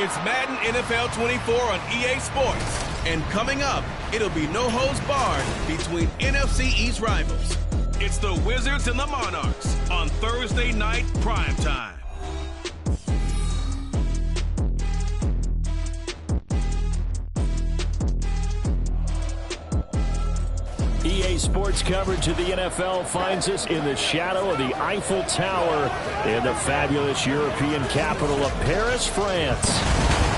It's Madden NFL 24 on EA Sports. And coming up, it'll be no holds barred between NFC East rivals. It's the Wizards and the Monarchs on Thursday night primetime. EA Sports coverage of the NFL finds us in the shadow of the Eiffel Tower in the fabulous European capital of Paris, France.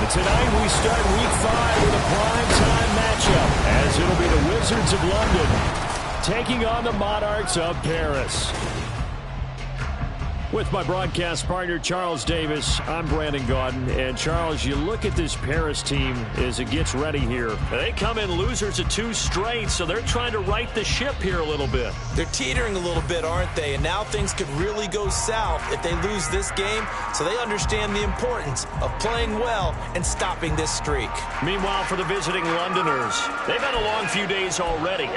And tonight we start Week 5 with a primetime matchup, as it'll be the Wizards of London taking on the Monarchs of Paris. With my broadcast partner, Charles Davis, I'm Brandon Gaudin. And, Charles, you look at this Paris team as it gets ready here. They come in losers of 2 straight, so they're trying to right the ship here a little bit. They're teetering a little bit, aren't they? And now things could really go south if they lose this game, so they understand the importance of playing well and stopping this streak. Meanwhile, for the visiting Londoners, they've had a long few days already.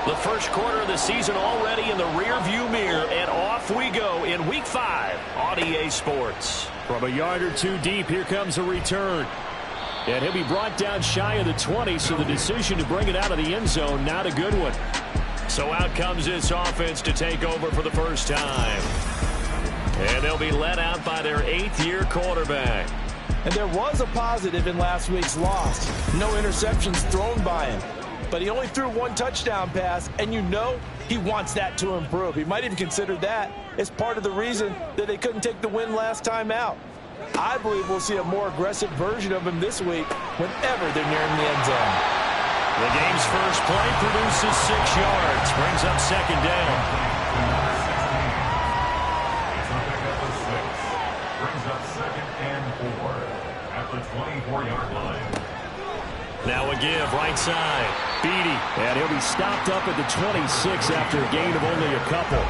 The first quarter of the season already in the rearview mirror, and off we go in Week 5 on EA Sports. From a yard or 2 deep, here comes a return. And he'll be brought down shy of the 20, so the decision to bring it out of the end zone, not a good one. So out comes this offense to take over for the first time. And they'll be led out by their 8th-year quarterback. And there was a positive in last week's loss. No interceptions thrown by him. But he only threw 1 touchdown pass, and you know he wants that to improve. He might even consider that as part of the reason that they couldn't take the win last time out. I believe we'll see a more aggressive version of him this week whenever they're nearing the end zone. The game's first play produces 6 yards, brings up second down. Brings up 2nd and 4 at the 24-yard line. Now a give, right side. Beatty, and he'll be stopped up at the 26 after a gain of only a couple.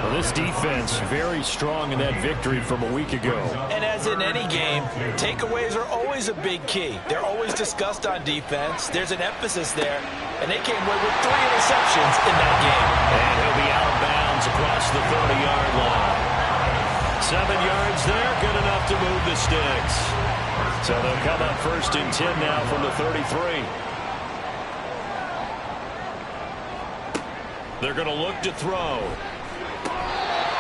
Well, this defense very strong in that victory from a week ago. And as in any game, takeaways are always a big key. They're always discussed on defense. There's an emphasis there, and they came away with 3 interceptions in that game. And he'll be out of bounds across the 30-yard line. 7 yards there, good enough to move the sticks. So they'll come up 1st and 10 now from the 33. They're going to look to throw.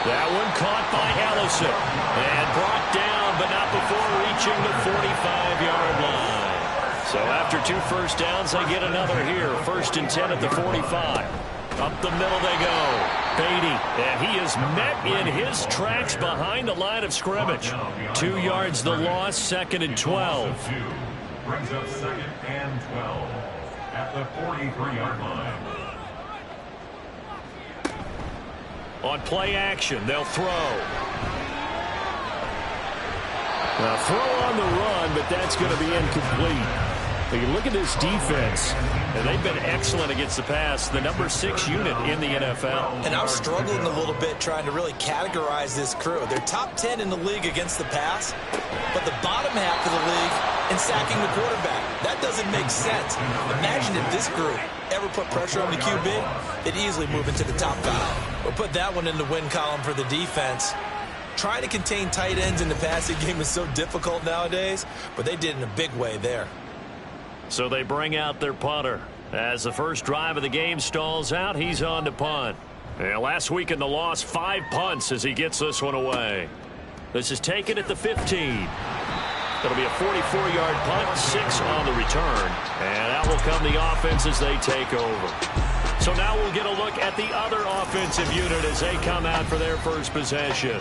That one caught by Allison. And brought down, but not before reaching the 45-yard line. So after 2 first downs, they get another here. 1st and 10 at the 45. Up the middle they go. Beatty, and he is met in his tracks behind the line of scrimmage. 2 yards the loss, 2nd and 12. Brings up 2nd and 12 at the 43-yard line. On play action, they'll throw. Now throw on the run, but that's going to be incomplete. But you look at this defense, and they've been excellent against the pass, the number 6 unit in the NFL. And I'm struggling a little bit trying to really categorize this crew. They're top 10 in the league against the pass, but the bottom half of the league in sacking the quarterback. That doesn't make sense. Imagine if this group ever put pressure on the QB, they'd easily move into the top 5. We'll put that one in the win column for the defense. Trying to contain tight ends in the passing game is so difficult nowadays, but they did in a big way there. So they bring out their punter. As the first drive of the game stalls out, he's on to punt. And last week in the loss, 5 punts as he gets this one away. This is taken at the 15. It'll be a 44-yard punt, 6 on the return. And out will come the offense as they take over. So now we'll get a look at the other offensive unit as they come out for their first possession.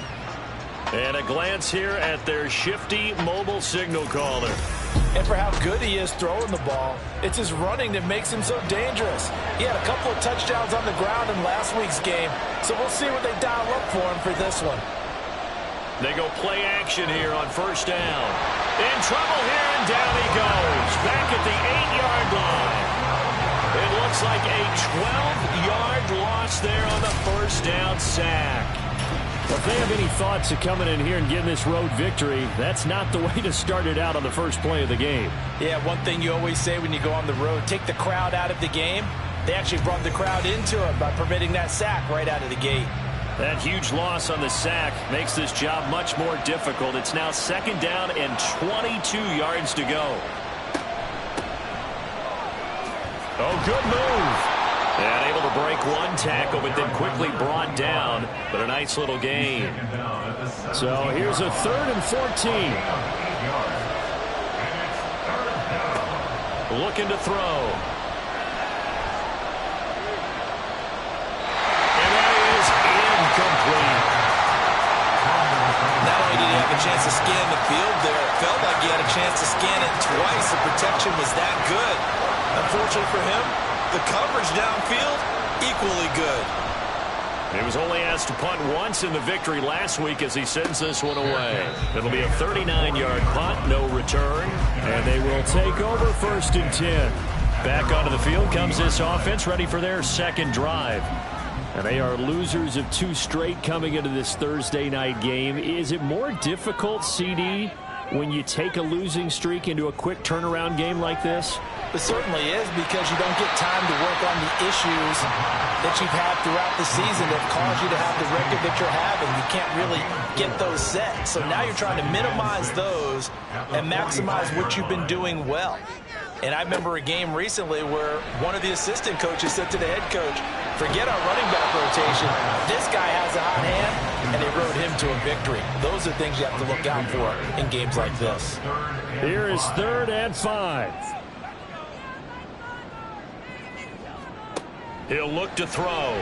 And a glance here at their shifty mobile signal caller. And for how good he is throwing the ball, it's his running that makes him so dangerous. He had a couple of touchdowns on the ground in last week's game, so we'll see what they dial up for him for this one. They go play action here on 1st down. In trouble here, and down he goes. Back at the 8-yard line. It looks like a 12-yard loss there on the 1st down sack. Well, if they have any thoughts of coming in here and getting this road victory, that's not the way to start it out on the first play of the game. Yeah, one thing you always say when you go on the road, take the crowd out of the game. They actually brought the crowd into it by permitting that sack right out of the gate. That huge loss on the sack makes this job much more difficult. It's now 2nd down and 22 yards to go. Oh, good move. And able to break one tackle, but then quickly brought down. But a nice little gain. So here's a 3rd and 14. Looking to throw. Complete. Not only did he have a chance to scan the field there, it felt like he had a chance to scan it twice. The protection was that good. Unfortunately for him, the coverage downfield, equally good. He was only asked to punt once in the victory last week as he sends this one away. It'll be a 39-yard punt, no return, and they will take over 1st and 10. Back onto the field comes this offense, ready for their 2nd drive. And they are losers of 2 straight coming into this Thursday night game. Is it more difficult, CD, when you take a losing streak into a quick turnaround game like this? It certainly is, because you don't get time to work on the issues that you've had throughout the season that cause you to have the record that you're having. You can't really get those set. So now you're trying to minimize those and maximize what you've been doing well. And I remember a game recently where one of the assistant coaches said to the head coach, forget our running back rotation. This guy has a hot hand, and they rode him to a victory. Those are things you have to look out for in games like this. Here is 3rd and 5. He'll look to throw.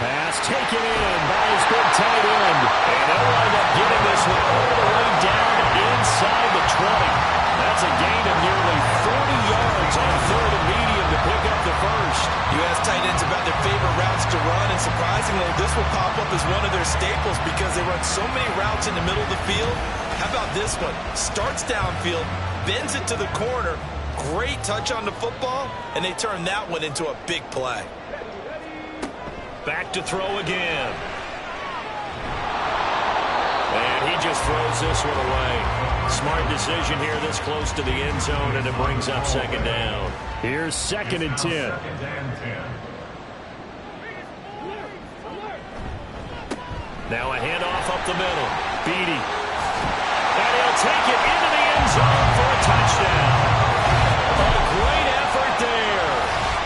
Pass taken in by his big tight end. And they'll wind up getting this one all the way down inside the 20. That's a gain of nearly 40 yards on 3rd and medium to pick up the 1st. You ask tight ends about their favorite routes to run, and surprisingly, this will pop up as one of their staples because they run so many routes in the middle of the field. How about this one? Starts downfield, bends it to the corner, great touch on the football, and they turn that one into a big play. Back to throw again. And he just throws this one away. Smart decision here this close to the end zone, and it brings up 2nd down. Here's 2nd and 10. Now a handoff up the middle. Beatty. And he'll take it into the end zone for a touchdown. A great effort there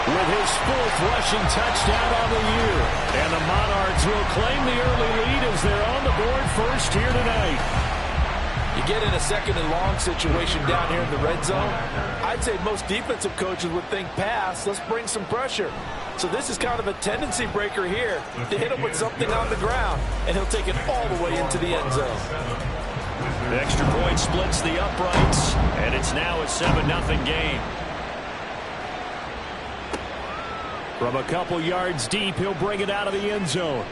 with his 4th rushing touchdown on the year. And the Monarchs will claim the early lead as they're on the board first here tonight. You get in a 2nd and long situation down here in the red zone, I'd say most defensive coaches would think pass, let's bring some pressure. So this is kind of a tendency breaker here to hit him with something on the ground, and he'll take it all the way into the end zone. The extra point splits the uprights, and it's now a 7-0 game. From a couple yards deep, he'll bring it out of the end zone.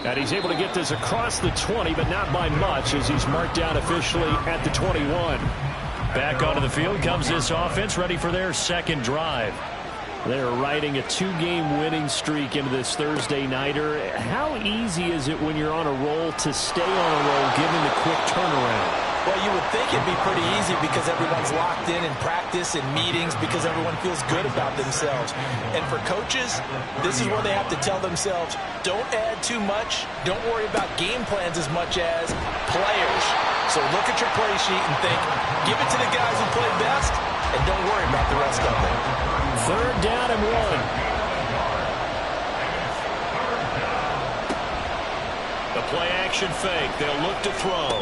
And he's able to get this across the 20, but not by much, as he's marked down officially at the 21. Back onto the field comes this offense, ready for their 2nd drive. They're riding a 2-game winning streak into this Thursday nighter. How easy is it when you're on a roll to stay on a roll, given the quick turnaround? Well, you would think it'd be pretty easy because everyone's locked in practice and meetings because everyone feels good about themselves. And for coaches, this is where they have to tell themselves, don't add too much. Don't worry about game plans as much as players. So look at your play sheet and think, give it to the guys who play best, and don't worry about the rest of it. 3rd down and 1. The play action fake. They'll look to throw.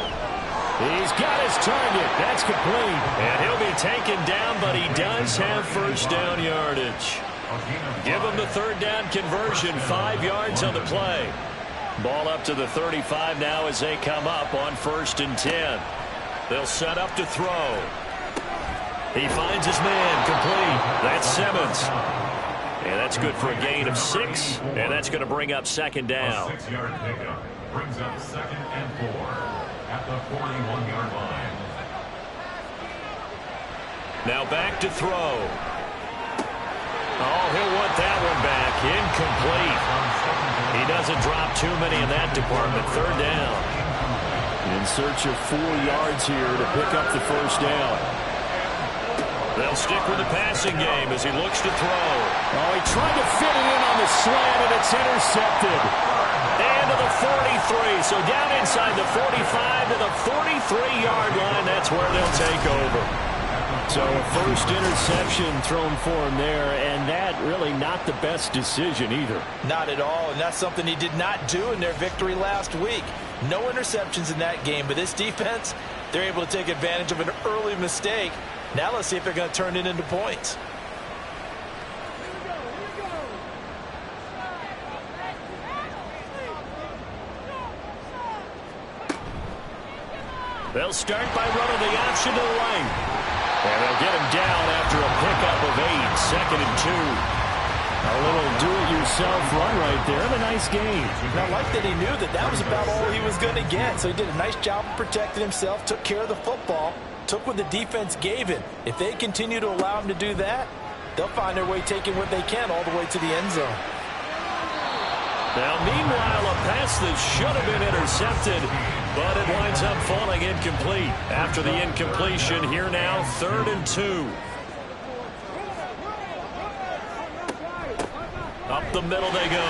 He's got his target. That's complete. And he'll be taken down, but he does have 1st down yardage. Give him the 3rd down conversion. 5 yards on the play. Ball up to the 35 now as they come up on 1st and 10. They'll set up to throw. He finds his man. Complete. That's Simmons. And that's good for a gain of 6. And that's going to bring up 2nd down. A 6-yard pickup brings up 2nd and 4. At the 41-yard line. Now back to throw. Oh, he'll want that one back. Incomplete. He doesn't drop too many in that department. 3rd down. In search of 4 yards here to pick up the 1st down. They'll stick with the passing game as he looks to throw. Oh, he tried to fit it in on the slant, and it's intercepted. And to the 43. So down inside the 45 to the 43-yard line. That's where they'll take over. So a first interception thrown for him there, and that really not the best decision either. Not at all, and that's something he did not do in their victory last week. No interceptions in that game, but this defense, they're able to take advantage of an early mistake. Now let's see if they're going to turn it into points. They'll start by running the option to the right. And they'll get him down after a pickup of 8, second and 2. A little do-it-yourself run right there, and a nice game. And I like that he knew that that was about all he was going to get. So he did a nice job of protecting himself, took care of the football, took what the defense gave him. If they continue to allow him to do that, they'll find their way taking what they can all the way to the end zone. Now, meanwhile, a pass that should have been intercepted, but it winds up falling incomplete. After the incompletion, here now, 3rd and 2. Up the middle they go.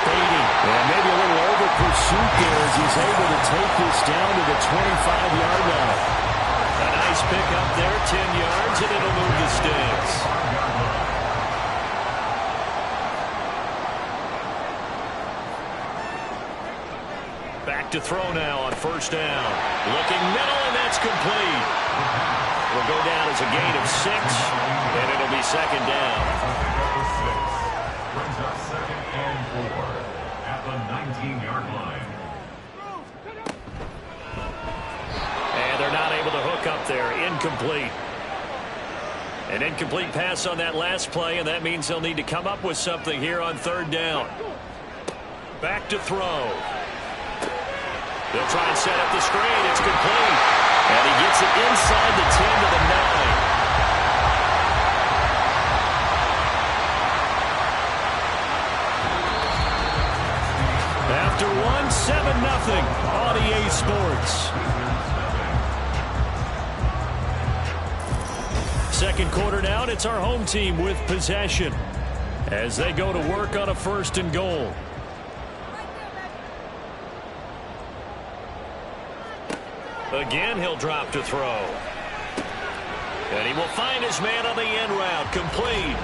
Beatty. And maybe a little over pursuit there as he's able to take this down to the 25-yard line. A nice pick up there, 10 yards, and it'll move the sticks. Back to throw now on 1st down. Looking middle, and that's complete. Will go down as a gain of 6, and it'll be 2nd down. Brings up 2nd and 4 at the 19-yard line. And they're not able to hook up there. Incomplete. An incomplete pass on that last play, and that means they'll need to come up with something here on 3rd down. Back to throw. They'll try and set up the screen. It's complete. And he gets it inside the 10 to the 9. After one, 7-0 on EA Sports. Second quarter now, and it's our home team with possession as they go to work on a 1st and goal. Again, he'll drop to throw. And he will find his man on the end route. Complete.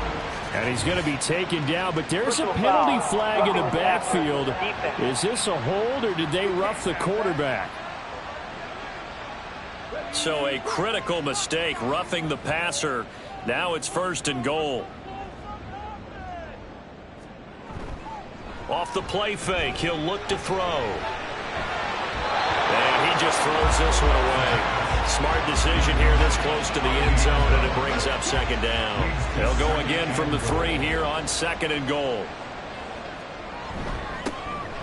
And he's going to be taken down, but there's a penalty flag in the backfield. Is this a hold, or did they rough the quarterback? So a critical mistake, roughing the passer. Now it's 1st and goal. Off the play fake, he'll look to throw. And he just throws this one away. Smart decision here this close to the end zone, and it brings up 2nd down. They'll go again from the 3 here on 2nd and goal.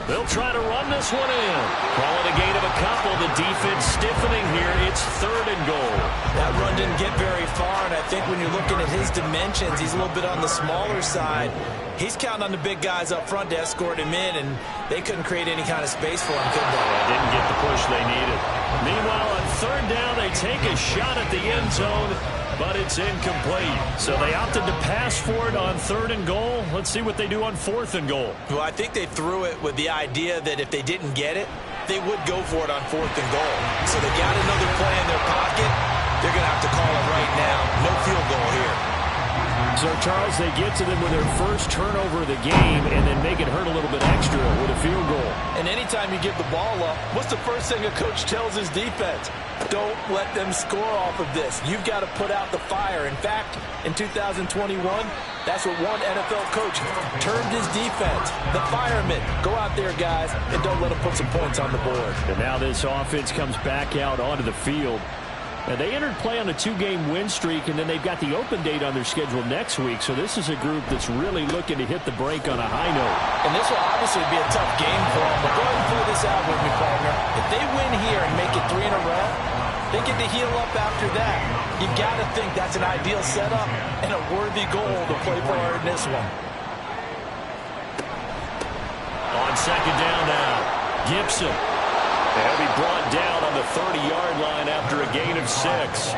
They'll try to run this one in. Call it a gain of a couple. The defense stiffening here. It's 3rd and goal. That run didn't get very far, and I think when you're looking at his dimensions, he's a little bit on the smaller side. He's counting on the big guys up front to escort him in, and they couldn't create any kind of space for him, could they? Didn't get the push they needed. Meanwhile, on 3rd down, they take a shot at the end zone, but it's incomplete. So they opted to pass for it on 3rd and goal. Let's see what they do on 4th and goal. Well, I think they threw it with the idea that if they didn't get it, they would go for it on 4th and goal. So they got another play in their pocket. They're going to have to call it right now. No field goal here. So, Charles, they get to them with their first turnover of the game and then make it hurt a little bit extra with a field goal. And anytime you give the ball up, what's the first thing a coach tells his defense? Don't let them score off of this. You've got to put out the fire. In fact, in 2021, that's what one NFL coach termed his defense. The firemen. Go out there, guys, and don't let them put some points on the board. And now this offense comes back out onto the field. Now, they entered play on a 2-game win streak, and then they've got the open date on their schedule next week. So this is a group that's really looking to hit the break on a high note. And this will obviously be a tough game for them. But go ahead and play this out with me, partner. If they win here and make it 3 in a row, they get to heal up after that. You've got to think that's an ideal setup and a worthy goal to play for in this one. On 2nd down now, Gibson. He'll be brought down on the 30-yard line after a gain of 6.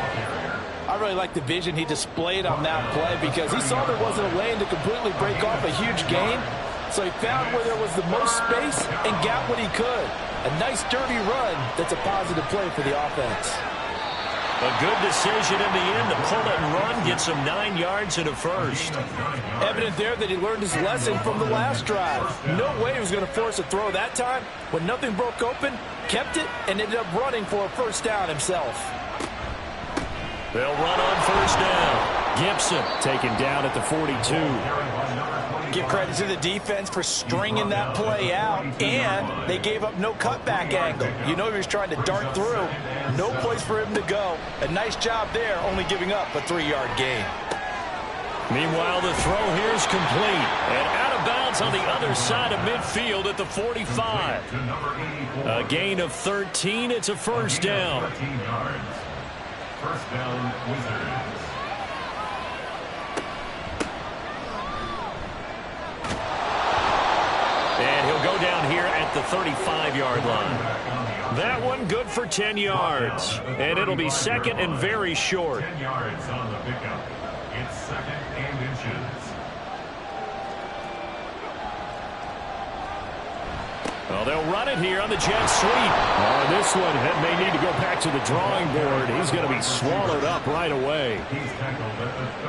I really like the vision he displayed on that play because he saw there wasn't a lane to completely break off a huge gain. So he found where there was the most space and got what he could. A nice dirty run that's a positive play for the offense. A good decision in the end to pull it and run, gets him 9 yards and a first. Evident there that he learned his lesson from the last drive. No way he was going to force a throw that time. When nothing broke open, kept it, and ended up running for a first down himself. They'll run on first down. Gibson taken down at the 42. Give credit to the defense for stringing that play out, and they gave up no cutback angle. You know he was trying to dart through. No place for him to go. A nice job there, only giving up a 3-yard gain. Meanwhile, the throw here is complete. And out of bounds on the other side of midfield at the 45. A gain of 13. It's a first down. 13 yards. First down, Wizards. And he'll go down here at the 35-yard line. That one good for 10 yards. And it'll be second and very short. 10 yards on the pickup. It's second and inches. Well, they'll run it here on the jet sweep. Oh, this one may need to go back to the drawing board. He's going to be swallowed up right away.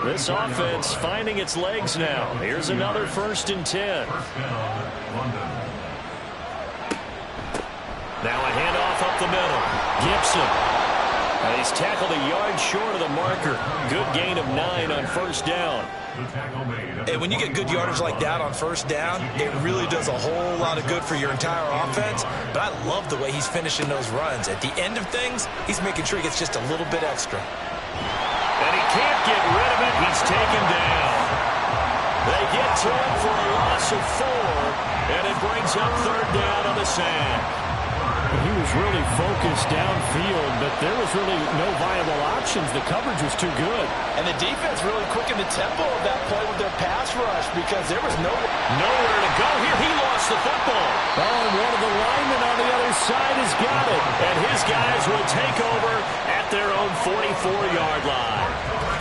This offense finding its legs now. Here's another 1st and 10. First down, London. Now a handoff up the middle. Gibson. And he's tackled a yard short of the marker. Good gain of 9 on first down. And when you get good yardage like that on first down, it really does a whole lot of good for your entire offense. But I love the way he's finishing those runs. At the end of things, he's making sure he gets just a little bit extra. And he can't get rid of it. He's taken down. They get to him for a loss of 4, and it brings up 3rd down on the sack. He was really focused downfield, but there was really no viable options. The coverage was too good. And the defense really quickened the tempo of that play with their pass rush because there was nowhere to go here. He lost the football. Oh, and one of the linemen on the other side has got it. And his guys will take over at their own 44-yard line.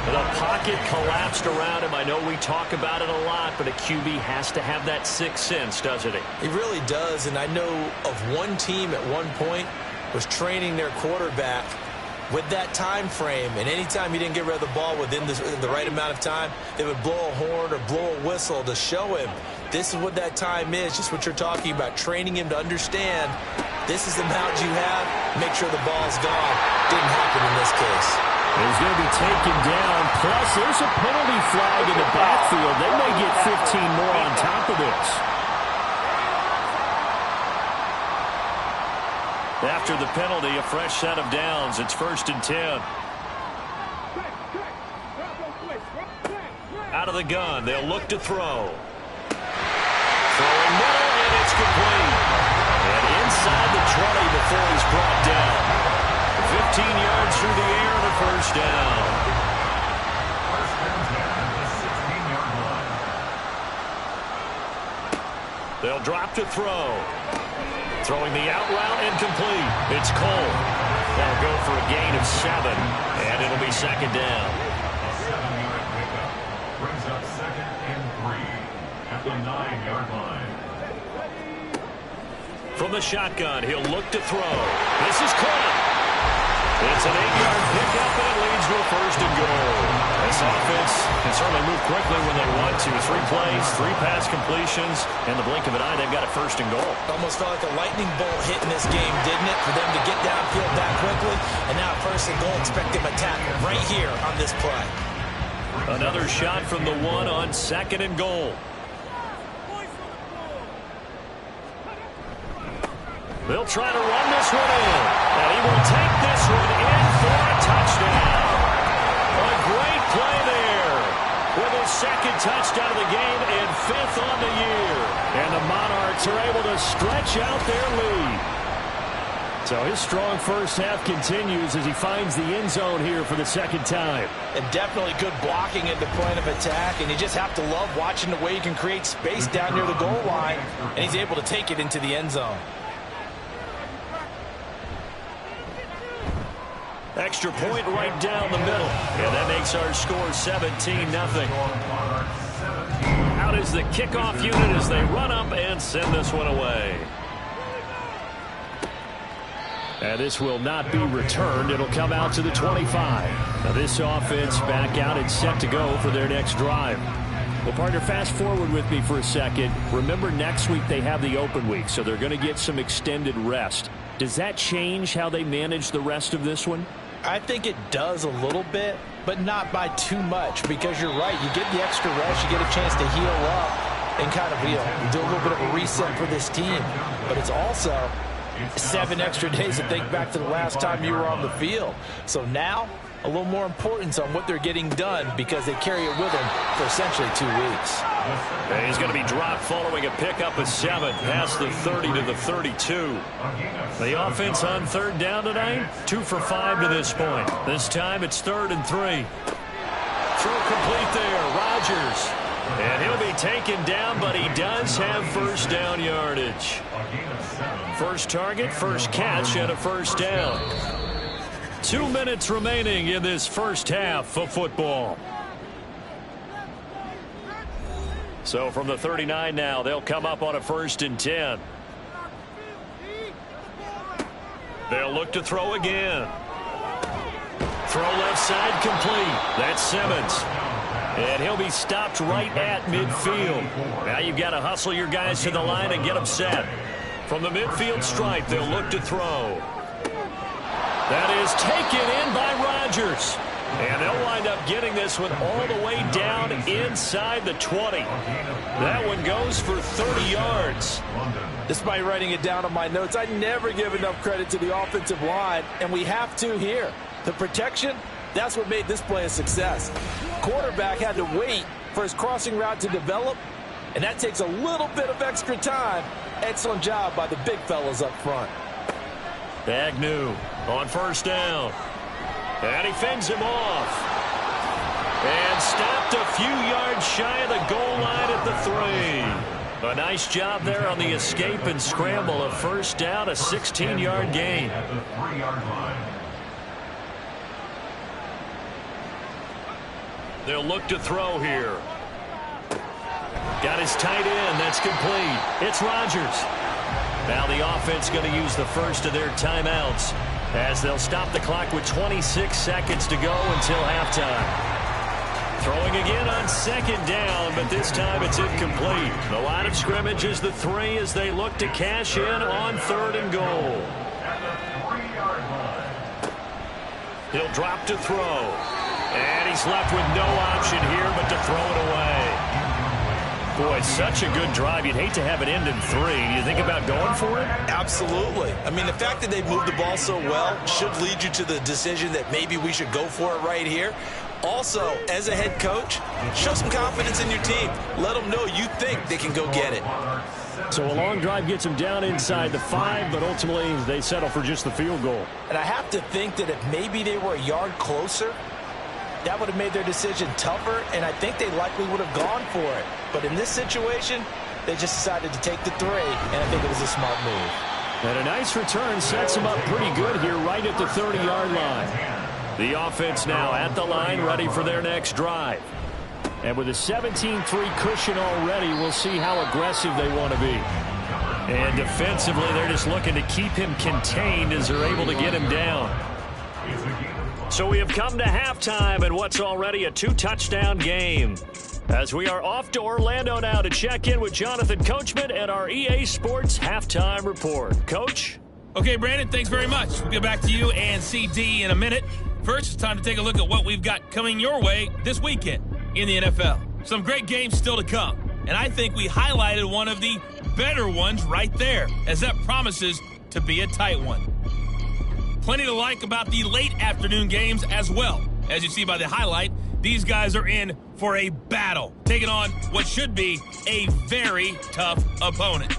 The pocket collapsed around him. I know we talk about it a lot, but a QB has to have that sixth sense, doesn't he? He really does, and I know of one team at one point was training their quarterback with that time frame, and anytime he didn't get rid of the ball within the right amount of time, they would blow a horn or blow a whistle to show him this is what that time is, just what you're talking about, training him to understand this is the amount you have, make sure the ball's gone. Didn't happen in this case. He's going to be taken down. Plus, there's a penalty flag in the backfield. They may get 15 more on top of this. After the penalty, a fresh set of downs. It's 1st and 10. Out of the gun, they'll look to throw. Throwing middle, and it's complete. And inside the 20 before he's brought down. 15 yards through the air and a first down. First and 10 at the 16-yard line. They'll drop to throw. Throwing the out route incomplete. It's Cole. They'll go for a gain of 7, and it'll be 2nd down. A 7-yard pickup brings up 2nd and 3 at the 9-yard line. From the shotgun, he'll look to throw. This is caught. It's an 8-yard pickup, and it leads to a 1st and goal. This offense can certainly move quickly when they want to. 3 plays, 3 pass completions. In the blink of an eye, they've got a 1st and goal. Almost felt like a lightning bolt hit in this game, didn't it? For them to get downfield that quickly. And now 1st and goal, expect them to tackle right here on this play. Another shot from the 1 on 2nd and goal. They'll try to run this one in. And he will take this one in for a touchdown. A great play there. With his 2nd touchdown of the game and 5th on the year. And the Monarchs are able to stretch out their lead. So his strong first half continues as he finds the end zone here for the 2nd time. And definitely good blocking at the point of attack. And you just have to love watching the way he can create space down near the goal line. And he's able to take it into the end zone. Extra point right down the middle. And that makes our score 17-0. Out is the kickoff unit as they run up and send this one away. And this will not be returned. It'll come out to the 25. Now this offense back out and set to go for their next drive. Well, partner, fast forward with me for a second. Remember, next week they have the open week, so they're going to get some extended rest. Does that change how they manage the rest of this one? I think it does a little bit, but not by too much, because you're right. You get the extra rest, you get a chance to heal up and kind of do a little bit of a reset for this team. But it's also 7 extra days to think back to the last time you were on the field. So now, a little more importance on what they're getting done because they carry it with them for essentially 2 weeks. And he's going to be dropped following a pickup of 7 past the 30 to the 32. The offense on third down tonight, 2 for 5 to this point. This time it's 3rd and 3. Throw complete there, Rodgers. And he'll be taken down, but he does have first down yardage. First target, first catch, and a first down. 2 minutes remaining in this first half of football. So from the 39 now, they'll come up on a 1st and 10. They'll look to throw again. Throw left side complete. That's Simmons. And he'll be stopped right at midfield. Now you've got to hustle your guys to the line and get them set. From the midfield stripe, they'll look to throw. That is taken in by Rodgers. And they'll wind up getting this one all the way down inside the 20. That one goes for 30 yards. Despite writing it down on my notes, I never give enough credit to the offensive line, and we have to here. The protection, that's what made this play a success. Quarterback had to wait for his crossing route to develop, and that takes a little bit of extra time. Excellent job by the big fellas up front. Agnew on first down. And he fends him off. And stopped a few yards shy of the goal line at the 3. A nice job there on the escape and scramble. A first down, a 16-yard gain. At the 3-yard line. They'll look to throw here. Got his tight end. That's complete. It's Rodgers. Now the offense going to use the first of their timeouts as they'll stop the clock with 26 seconds to go until halftime. Throwing again on 2nd down, but this time it's incomplete. The line of scrimmage is the 3 as they look to cash in on 3rd and goal. At the 3-yard line. He'll drop to throw. And he's left with no option here but to throw it away. Boy, such a good drive. You'd hate to have it end in 3. Do you think about going for it? Absolutely. I mean, the fact that they moved the ball so well should lead you to the decision that maybe we should go for it right here. Also, as a head coach, show some confidence in your team. Let them know you think they can go get it. So a long drive gets them down inside the 5, but ultimately they settle for just the field goal. And I have to think that if maybe they were a yard closer, that would have made their decision tougher, and I think they likely would have gone for it. But in this situation, they just decided to take the 3, and I think it was a smart move. And a nice return sets them up pretty good here right at the 30-yard line. The offense now at the line, ready for their next drive. And with a 17-3 cushion already, we'll see how aggressive they want to be. And defensively, they're just looking to keep him contained as they're able to get him down. So we have come to halftime in what's already a 2-touchdown game. As we are off to Orlando now to check in with Jonathan Coachman and our EA Sports Halftime Report. Coach? Okay, Brandon, thanks very much. We'll get back to you and CD in a minute. First, it's time to take a look at what we've got coming your way this weekend in the NFL. Some great games still to come, and I think we highlighted one of the better ones right there, as that promises to be a tight one. Plenty to like about the late afternoon games as well. As you see by the highlight, these guys are in for a battle, taking on what should be a very tough opponent.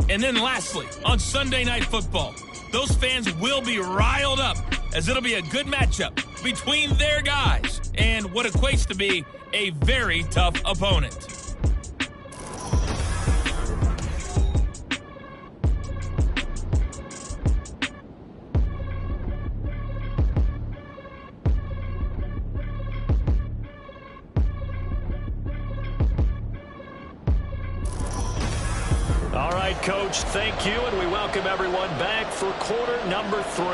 And then lastly, on Sunday Night Football, those fans will be riled up as it'll be a good matchup between their guys and what equates to be a very tough opponent. All right, Coach, thank you, and we welcome everyone back for quarter number 3.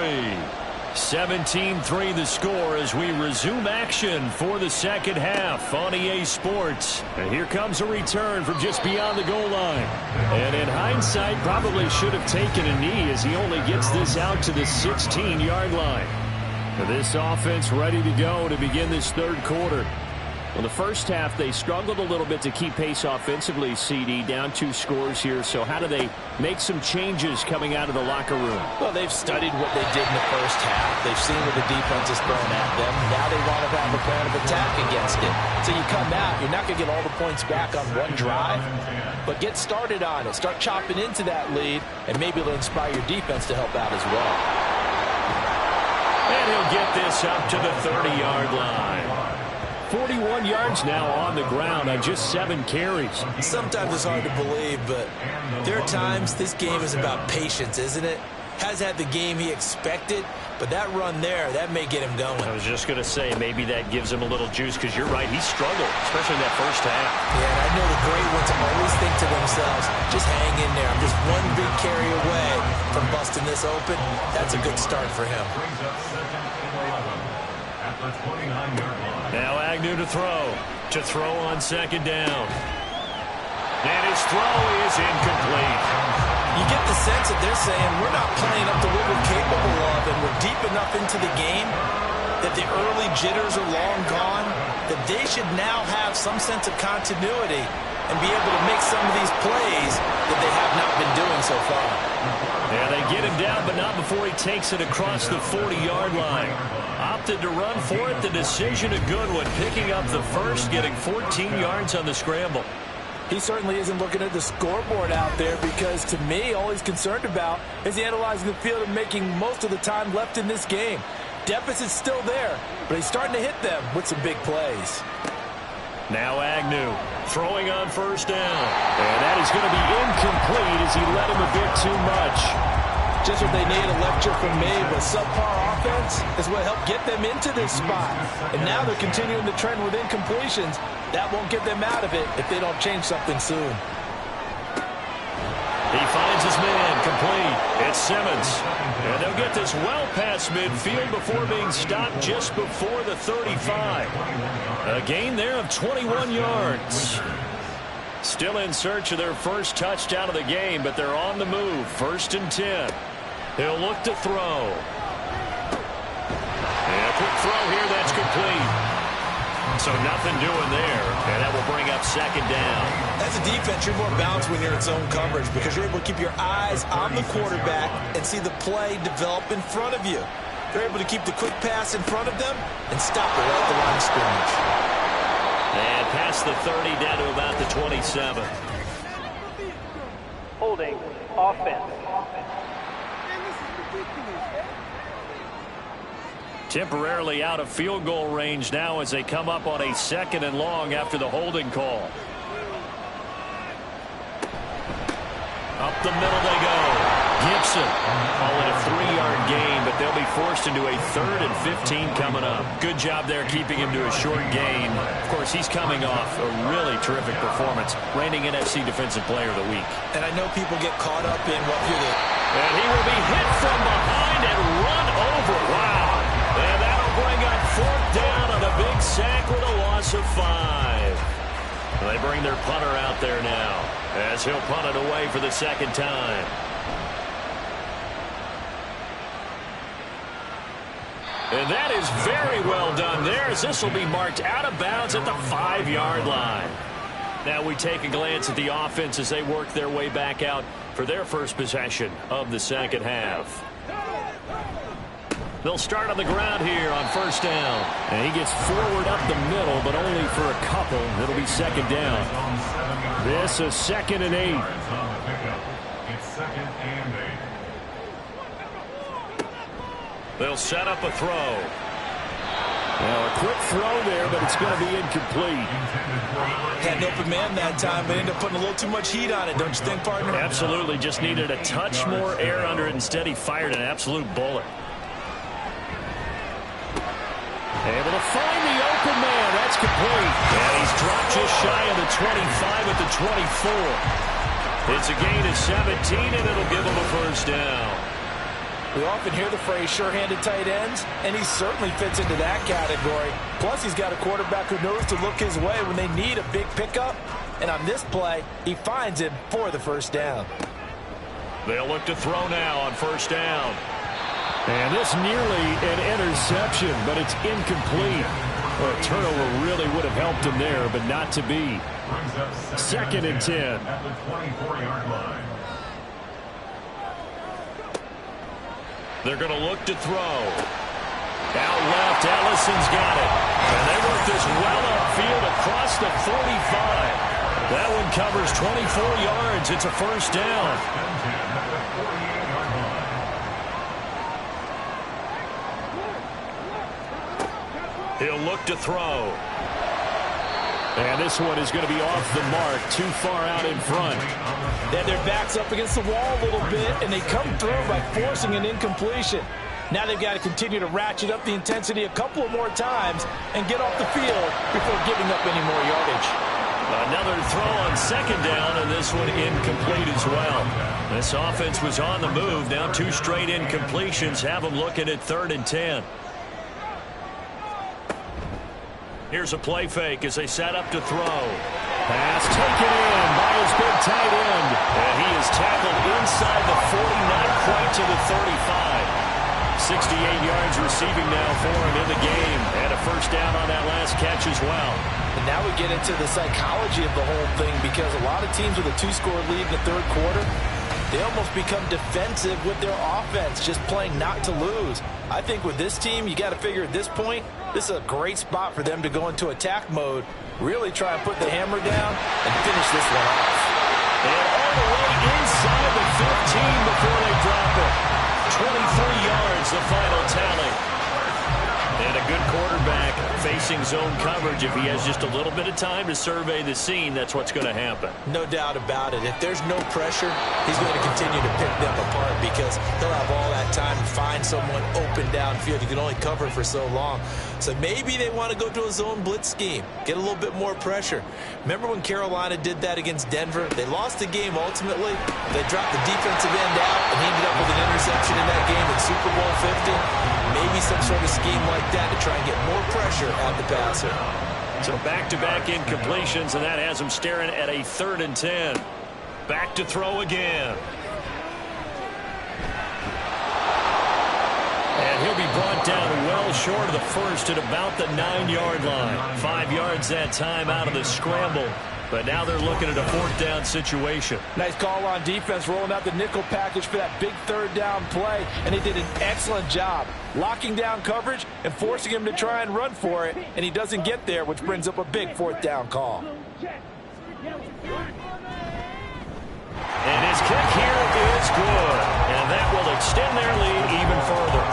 17-3 the score as we resume action for the second half on EA Sports. And here comes a return from just beyond the goal line. And in hindsight, probably should have taken a knee as he only gets this out to the 16-yard line. And this offense ready to go to begin this third quarter. Well, the first half, they struggled a little bit to keep pace offensively, CD, down 2 scores here. So how do they make some changes coming out of the locker room? Well, they've studied what they did in the first half. They've seen what the defense is throwing at them. Now they want to have a plan of attack against it. So you come out, you're not going to get all the points back on one drive, but get started on it. Start chopping into that lead, and maybe it'll inspire your defense to help out as well. And he'll get this up to the 30-yard line. 41 yards now on the ground on just 7 carries. Sometimes it's hard to believe, but there are times this game is about patience, isn't it? Has had the game he expected, but that run there, that may get him going. I was just going to say, maybe that gives him a little juice, because you're right, he struggled, especially in that first half. Yeah, and I know the great ones always think to themselves, just hang in there. I'm just one big carry away from busting this open. That's a good start for him. Now Agnew to throw on second down. And his throw is incomplete. You get the sense that they're saying we're not playing up to what we're capable of, and we're deep enough into the game that the early jitters are long gone, that they should now have some sense of continuity and be able to make some of these plays that they have not been doing so far. Yeah, they get him down, but not before he takes it across the 40-yard line. Opted to run for it. The decision a good one, picking up the first, getting 14 yards on the scramble. He certainly isn't looking at the scoreboard out there, because to me, all he's concerned about is analyzing the field and making most of the time left in this game. Deficit's still there, but he's starting to hit them with some big plays. Now Agnew throwing on first down. And that is going to be incomplete as he led him a bit too much. Just what they need, a lecture from me, but subpar offense is what helped get them into this spot. And now they're continuing the trend with incompletions. That won't get them out of it if they don't change something soon. He finds his man, complete. It's Simmons. And they'll get this well past midfield before being stopped just before the 35. A gain there of 21 yards. Still in search of their first touchdown of the game, but they're on the move. 1st and 10. He'll look to throw. And a quick throw here, that's complete. So nothing doing there, and that will bring up second down. As a defense, you're more balanced when you're in zone coverage, because you're able to keep your eyes on the quarterback and see the play develop in front of you. They're able to keep the quick pass in front of them and stop it right at the line of scrimmage. And past the 30, down to about the 27. Holding offense. Temporarily out of field goal range now as they come up on a 2nd and long after the holding call. Up the middle they go. Gibson, call it a 3-yard gain, but they'll be forced into a 3rd and 15 coming up. Good job there keeping him to a short gain. Of course, he's coming off a really terrific performance, reigning NFC Defensive Player of the Week. And I know people get caught up in what you're the... And he will be hit from behind and run over. Wow. And that'll bring up 4th down on a big sack with a loss of 5. They bring their punter out there now as he'll punt it away for the 2nd time. And that is very well done there, as this will be marked out of bounds at the 5-yard line. Now we take a glance at the offense as they work their way back out for their first possession of the second half. They'll start on the ground here on 1st down. And he gets forward up the middle, but only for a couple. It'll be 2nd down. This is 2nd and 8. It's 2nd and 8. They'll set up a throw. Now a quick throw there, but it's going to be incomplete. Had an open man that time, but ended up putting a little too much heat on it, don't you think, partner? Absolutely. Just needed a touch more air under it. Instead, he fired an absolute bullet. Able to find the open man. That's complete. And he's dropped just shy of the 25 at the 24. It's a gain of 17, and it'll give him a first down. We often hear the phrase sure-handed tight ends, and he certainly fits into that category. Plus, he's got a quarterback who knows to look his way when they need a big pickup. And on this play, he finds him for the first down. They'll look to throw now on first down. And this nearly an interception, but it's incomplete. Well, a turnover really would have helped him there, but not to be. Second and 10. At the 24-yard line. They're going to look to throw. Out left, Ellison's got it. And they work this well upfield across the 45. That one covers 24 yards. It's a first down. He'll look to throw. And this one is going to be off the mark, too far out in front. They had their backs up against the wall a little bit, and they come through by forcing an incompletion. Now they've got to continue to ratchet up the intensity a couple of more times and get off the field before giving up any more yardage. Another throw on second down, and this one incomplete as well. This offense was on the move. Now 2 straight incompletions have them looking at 3rd and 10. Here's a play fake as they set up to throw. Pass taken in by his big tight end. And he is tackled inside the 40, not quite to the 35. 68 yards receiving now for him in the game. And a first down on that last catch as well. And now we get into the psychology of the whole thing, because a lot of teams with a 2-score lead in the third quarter, they almost become defensive with their offense, just playing not to lose. I think with this team, you got to figure at this point, this is a great spot for them to go into attack mode, really try and put the hammer down and finish this one off. And all the way inside the 15 before they drop it. 23 yards, the final tally. And a good quarterback facing zone coverage. If he has just a little bit of time to survey the scene, that's what's going to happen. No doubt about it. If there's no pressure, he's going to continue to pick them apart, because he'll have all that time to find someone open downfield. You can only cover for so long. So maybe they want to go to a zone blitz scheme, get a little bit more pressure. Remember when Carolina did that against Denver? They lost the game ultimately. They dropped the defensive end out, and he ended up with an interception in that game in Super Bowl 50. Maybe some sort of scheme like that to try and get more pressure at the passer. So back-to-back incompletions, and that has him staring at a 3rd and 10. Back to throw again. And he'll be brought down well short of the first at about the 9-yard line. 5 yards that time out of the scramble. But now they're looking at a 4th down situation. Nice call on defense, rolling out the nickel package for that big 3rd down play. And he did an excellent job locking down coverage and forcing him to try and run for it. And he doesn't get there, which brings up a big 4th down call. And his kick here is good. And that will extend their lead even further.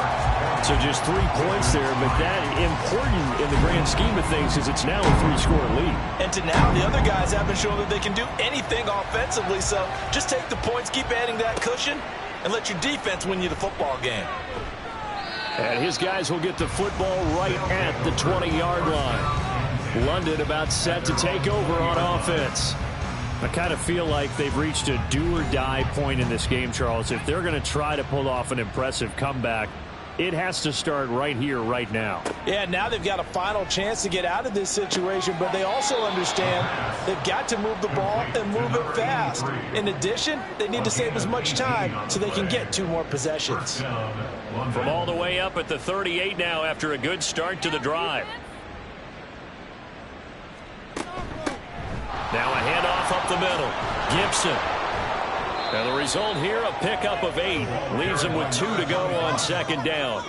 So just 3 points there, but that important in the grand scheme of things, because it's now a 3-score lead. And to now, the other guys haven't shown that they can do anything offensively, so just take the points, keep adding that cushion, and let your defense win you the football game. And his guys will get the football right at the 20-yard line. London about set to take over on offense. I kind of feel like they've reached a do-or-die point in this game, Charles. If they're going to try to pull off an impressive comeback, it has to start right here, right now. Yeah, now they've got a final chance to get out of this situation, but they also understand they've got to move the ball and move it fast. In addition, they need to save as much time so they can get 2 more possessions. From all the way up at the 38 now after a good start to the drive. Now a handoff up the middle. Gibson. And the result here, a pickup of 8. Leaves him with 2 to go on 2nd down.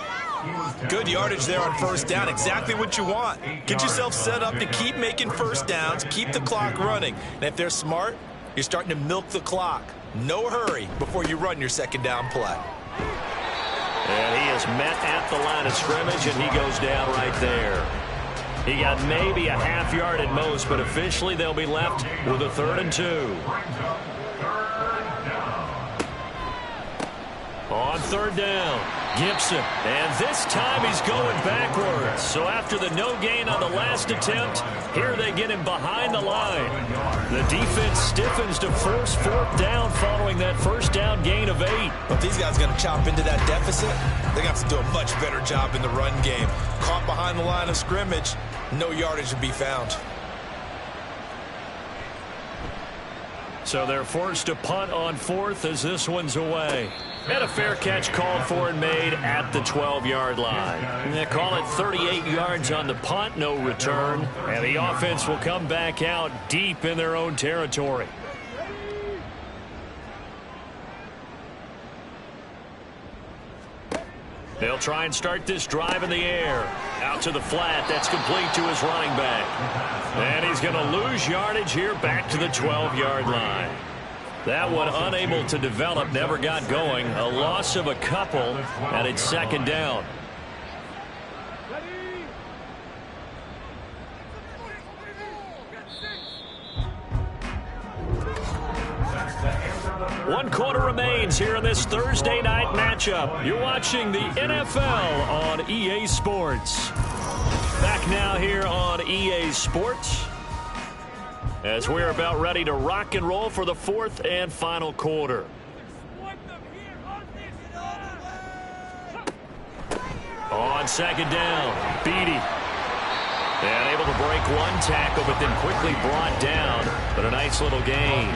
Good yardage there on 1st down. Exactly what you want. Get yourself set up to keep making 1st downs, keep the clock running. And if they're smart, you're starting to milk the clock. No hurry before you run your 2nd down play. And he is met at the line of scrimmage, and he goes down right there. He got maybe a half yard at most, but officially they'll be left with a 3rd and 2. On 3rd down. Gibson, and this time he's going backwards. So after the no gain on the last attempt, here they get him behind the line. The defense stiffens to force fourth down following that first down gain of 8. But these guys going to chop into that deficit, they got to do a much better job in the run game. Caught behind the line of scrimmage, no yardage to be found. So they're forced to punt on fourth as this one's away. And a fair catch called for and made at the 12-yard line. They call it 38 yards on the punt, no return. And the offense will come back out deep in their own territory. They'll try and start this drive in the air. Out to the flat. That's complete to his running back. And he's going to lose yardage here back to the 12-yard line. That one unable to develop, never got going. A loss of a couple, and it's second down. One quarter remains here in this Thursday night matchup. You're watching the NFL on EA Sports. Back now here on EA Sports, as we're about ready to rock and roll for the fourth and final quarter. On second down, Beatty. And able to break one tackle, but then quickly brought down. But a nice little gain.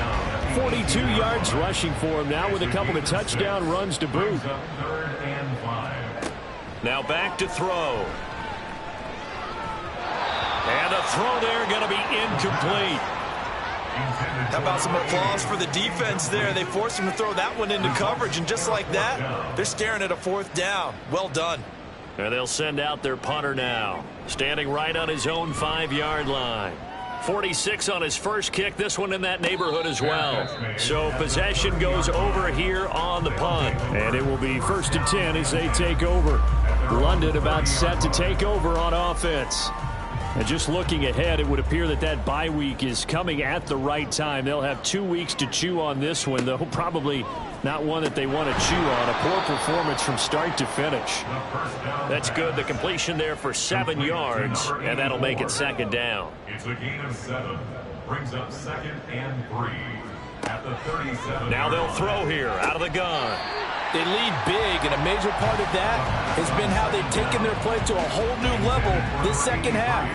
42 yards rushing for him now with a couple of touchdown runs to boot. Now back to throw. And the throw there going to be incomplete. How about some applause for the defense there? They forced him to throw that one into coverage, and just like that, they're staring at a fourth down. Well done. And they'll send out their punter now, standing right on his own 5-yard line. 46 on his first kick, this one in that neighborhood as well. So possession goes over here on the punt. And it will be 1st and 10 as they take over. London about set to take over on offense. And just looking ahead, it would appear that that bye week is coming at the right time. They'll have 2 weeks to chew on this one, though probably not one that they want to chew on. A poor performance from start to finish. That's good. The completion there for 7 yards, and that'll make it second down. It's a gain of 7. Brings up 2nd and 3 at the 37. Now they'll throw here out of the gun. They lead big, and a major part of that has been how they've taken their play to a whole new level this second half.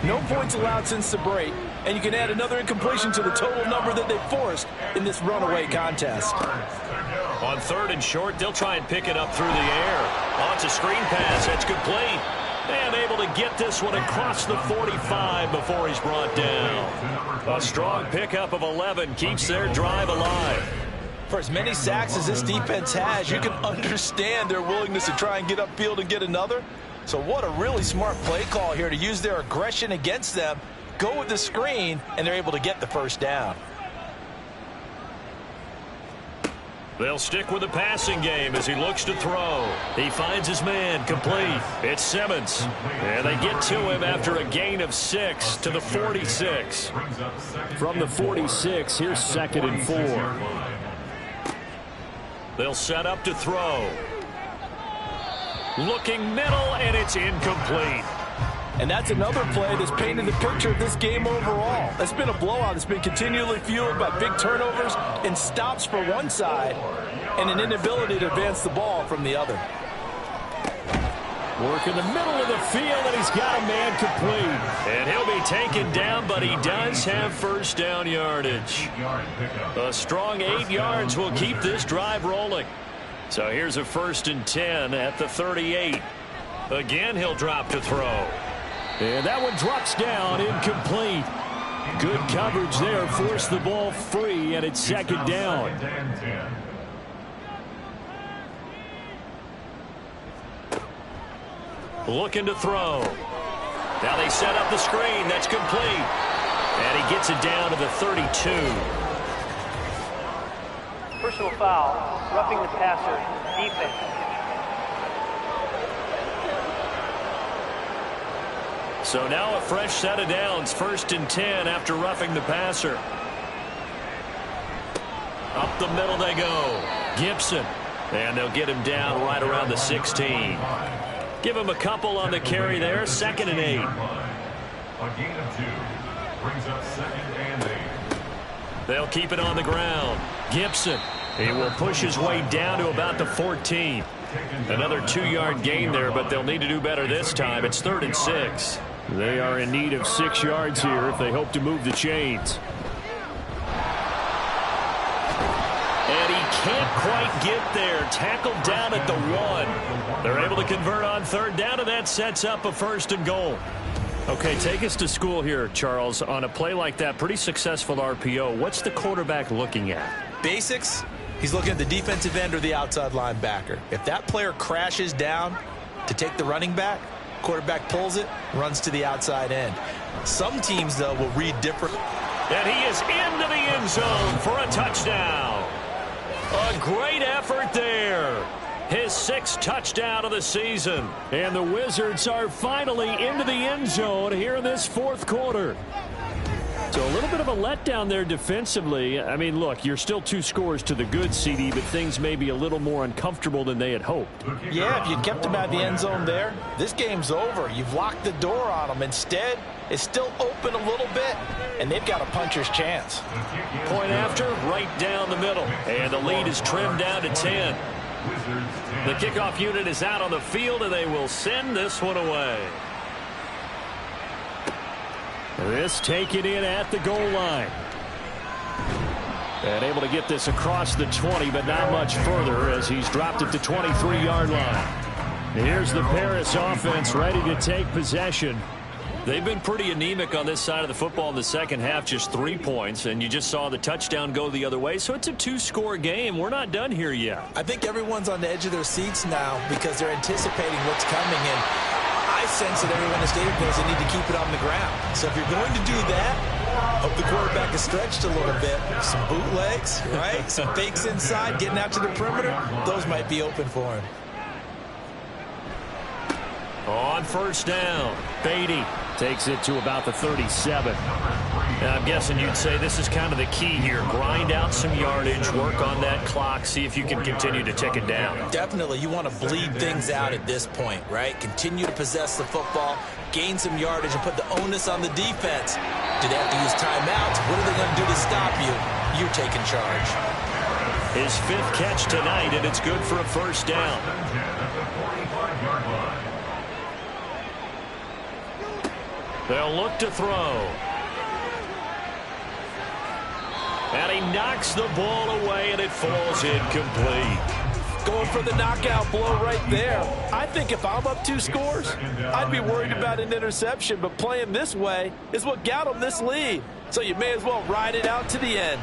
No points allowed since the break, and you can add another incompletion to the total number that they forced in this runaway contest. On 3rd and short, they'll try and pick it up through the air. Oh, it's a screen pass. That's complete. And able to get this one across the 45 before he's brought down. A strong pickup of 11 keeps their drive alive. For as many sacks as this defense has, you can understand their willingness to try and get upfield and get another. So what a really smart play call here to use their aggression against them, go with the screen, and they're able to get the first down. They'll stick with the passing game as he looks to throw. He finds his man, complete. It's Simmons. And they get to him after a gain of 6 to the 46. From the 46, here's 2nd and 4. They'll set up to throw. Looking middle, and it's incomplete. And that's another play that's painted the picture of this game overall. It's been a blowout. It's been continually fueled by big turnovers and stops for one side and an inability to advance the ball from the other. Work in the middle of the field, and he's got a man complete. And he'll be taken down, but he does have first down yardage. A strong 8 yards will keep this drive rolling. So here's a 1st and 10 at the 38. Again, he'll drop to throw. And that one drops down, incomplete. Good coverage there, forced the ball free, and it's 2nd down. Looking to throw. Now they set up the screen. That's complete. And he gets it down to the 32. Personal foul, roughing the passer, defense. So now a fresh set of downs, 1st and 10 after roughing the passer. Up the middle they go. Gibson. And they'll get him down right around the 16. Give him a couple on the carry there. 2nd and 8. A gain of 2 brings up 2nd and 8. They'll keep it on the ground. Gibson, he will push his way down to about the 14. Another 2-yard gain there, but they'll need to do better this time. It's 3rd and 6. They are in need of 6 yards here if they hope to move the chains. And he can't quite get there. Tackled down at the 1. They're able to convert on 3rd down, and that sets up a 1st and goal. Okay, take us to school here, Charles. On a play like that, pretty successful RPO. What's the quarterback looking at? Basics, he's looking at the defensive end or the outside linebacker. If that player crashes down to take the running back, quarterback pulls it, runs to the outside end. Some teams, though, will read different. And he is into the end zone for a touchdown. A great effort there. His 6th touchdown of the season. And the Wizards are finally into the end zone here in this 4th quarter. So a little bit of a letdown there defensively. I mean, look, you're still 2 scores to the good, CD, but things may be a little more uncomfortable than they had hoped. Yeah, if you kept them out of the end zone there, this game's over. You've locked the door on them. Instead, it's still open a little bit, and they've got a puncher's chance. Point after, right down the middle. And the lead is trimmed down to 10. The kickoff unit is out on the field, and they will send this one away. This taken in at the goal line. And able to get this across the 20, but not much further as he's dropped at the 23-yard line. Here's the Paris offense ready to take possession. They've been pretty anemic on this side of the football in the second half, just 3 points, and you just saw the touchdown go the other way, so it's a 2-score game. We're not done here yet. I think everyone's on the edge of their seats now because they're anticipating what's coming, and I sense that everyone in the stadium knows they need to keep it on the ground. So if you're going to do that, hope the quarterback is stretched a little bit. Some bootlegs, right? Some fakes inside, getting out to the perimeter. Those might be open for him. On 1st down, Beatty takes it to about the 37. Now, I'm guessing you'd say this is kind of the key here. Grind out some yardage, work on that clock, see if you can continue to tick it down. Definitely. You want to bleed things out at this point, right? Continue to possess the football, gain some yardage, and put the onus on the defense. Do they have to use timeouts? What are they going to do to stop you? You're taking charge. His 5th catch tonight, and it's good for a 1st down. They'll look to throw. And he knocks the ball away, and it falls incomplete. Going for the knockout blow right there. I think if I'm up 2 scores, I'd be worried about an interception, but playing this way is what got them this lead. So you may as well ride it out to the end.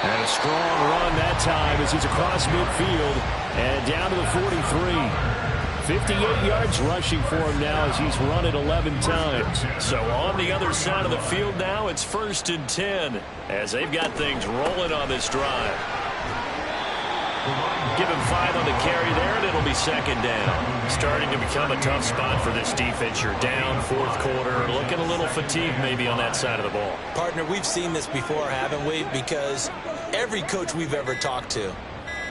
And a strong run that time as he's across midfield and down to the 43. 58 yards rushing for him now as he's run it 11 times. So on the other side of the field now, it's 1st and 10 as they've got things rolling on this drive. Give him 5 on the carry there, and it'll be 2nd down. Starting to become a tough spot for this defense. You're down 4th quarter, looking a little fatigued maybe on that side of the ball. Partner, we've seen this before, haven't we? Because every coach we've ever talked to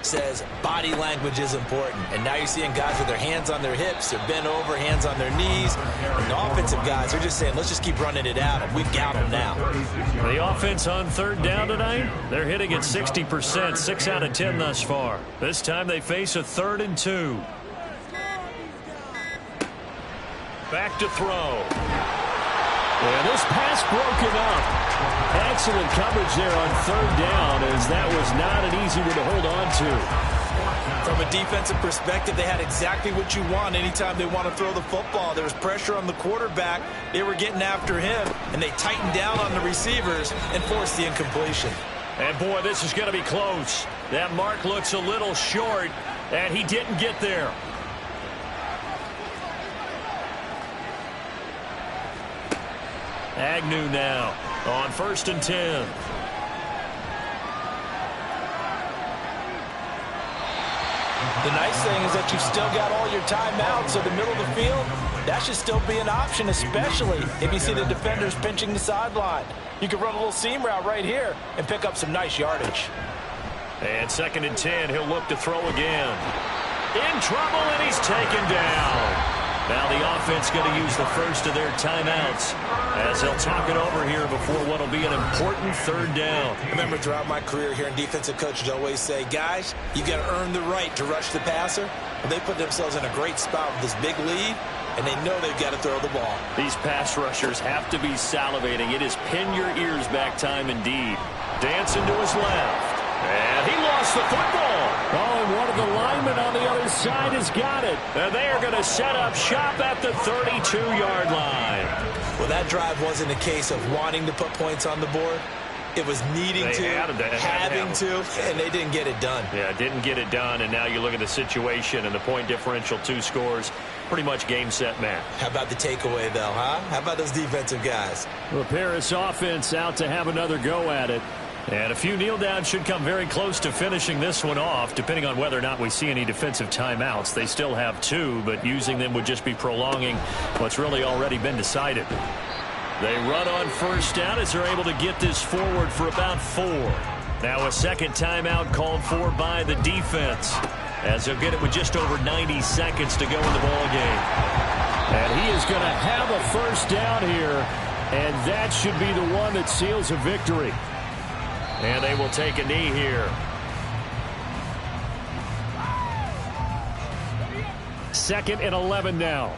says body language is important. And now you're seeing guys with their hands on their hips, they're bent over, hands on their knees. And the offensive guys are just saying, let's just keep running it out, and we've got them now. The offense on 3rd down tonight, they're hitting at 60%, 6 out of 10 thus far. This time they face a 3rd and 2. Back to throw. And this pass broken up. Excellent coverage there on 3rd down, as that was not an easy one to hold on to. From a defensive perspective, they had exactly what you want anytime they want to throw the football. There was pressure on the quarterback. They were getting after him, and they tightened down on the receivers and forced the incompletion. And, boy, this is going to be close. That mark looks a little short, and he didn't get there. Agnew now on 1st and 10. The nice thing is that you've still got all your timeouts, so the middle of the field, that should still be an option, especially if you see the defenders pinching the sideline. You can run a little seam route right here and pick up some nice yardage. And 2nd and 10, he'll look to throw again. In trouble, and he's taken down. Now the offense going to use the first of their timeouts as they'll talk it over here before what will be an important 3rd down. I remember throughout my career here in defensive coaches always say, guys, you got to earn the right to rush the passer. Well, they put themselves in a great spot with this big lead, and they know they've got to throw the ball. These pass rushers have to be salivating. It is pin your ears back time indeed. Dancing to his left. And he lost the football. Oh, and one of the linemen on the other side has got it. And they are going to set up shop at the 32-yard line. Well, that drive wasn't a case of wanting to put points on the board. It was needing to, having to, and they didn't get it done. Yeah, didn't get it done, and now you look at the situation and the point differential, 2 scores, pretty much game, set, match. How about the takeaway, though, huh? How about those defensive guys? The Paris offense out to have another go at it. And a few kneel downs should come very close to finishing this one off, depending on whether or not we see any defensive timeouts. They still have 2, but using them would just be prolonging what's really already been decided. They run on 1st down as they're able to get this forward for about 4. Now a 2nd timeout called for by the defense as they'll get it with just over 90 seconds to go in the ball game. And he is going to have a 1st down here, and that should be the one that seals a victory. And they will take a knee here. 2nd and 11 now.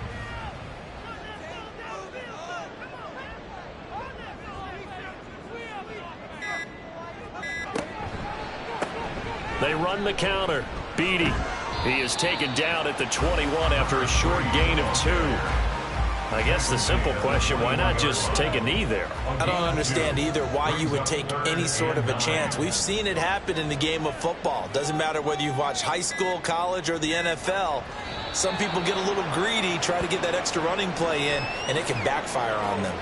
They run the counter. Beatty. He is taken down at the 21 after a short gain of 2. I guess the simple question, why not just take a knee there? I don't understand either why you would take any sort of a chance. We've seen it happen in the game of football. Doesn't matter whether you've watched high school, college, or the NFL. Some people get a little greedy, try to get that extra running play in, and it can backfire on them.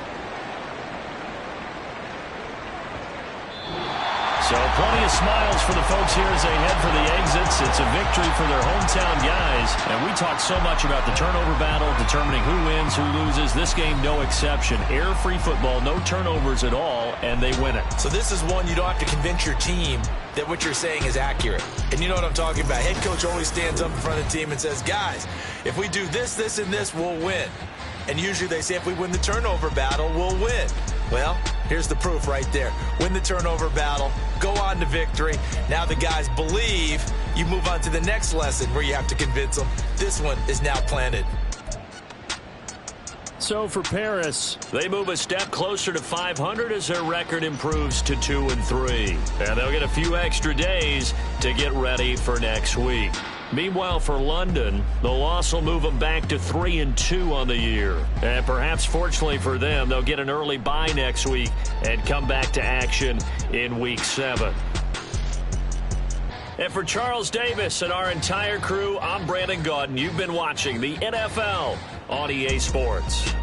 So plenty of smiles for the folks here as they head for the exits. It's a victory for their hometown guys. And we talk so much about the turnover battle, determining who wins, who loses. This game, no exception. Error-free football, no turnovers at all, and they win it. So this is one you don't have to convince your team that what you're saying is accurate. And you know what I'm talking about. Head coach always stands up in front of the team and says, guys, if we do this, this, and this, we'll win. And usually they say if we win the turnover battle, we'll win. Well, here's the proof right there. Win the turnover battle, go on to victory. Now the guys believe. You move on to the next lesson where you have to convince them. This one is now planted. So for Paris, they move a step closer to 500 as their record improves to 2-3. And they'll get a few extra days to get ready for next week. Meanwhile, for London, the loss will move them back to 3-2 on the year. And perhaps fortunately for them, they'll get an early bye next week and come back to action in Week 7. And for Charles Davis and our entire crew, I'm Brandon Gaudin. You've been watching the NFL on EA Sports.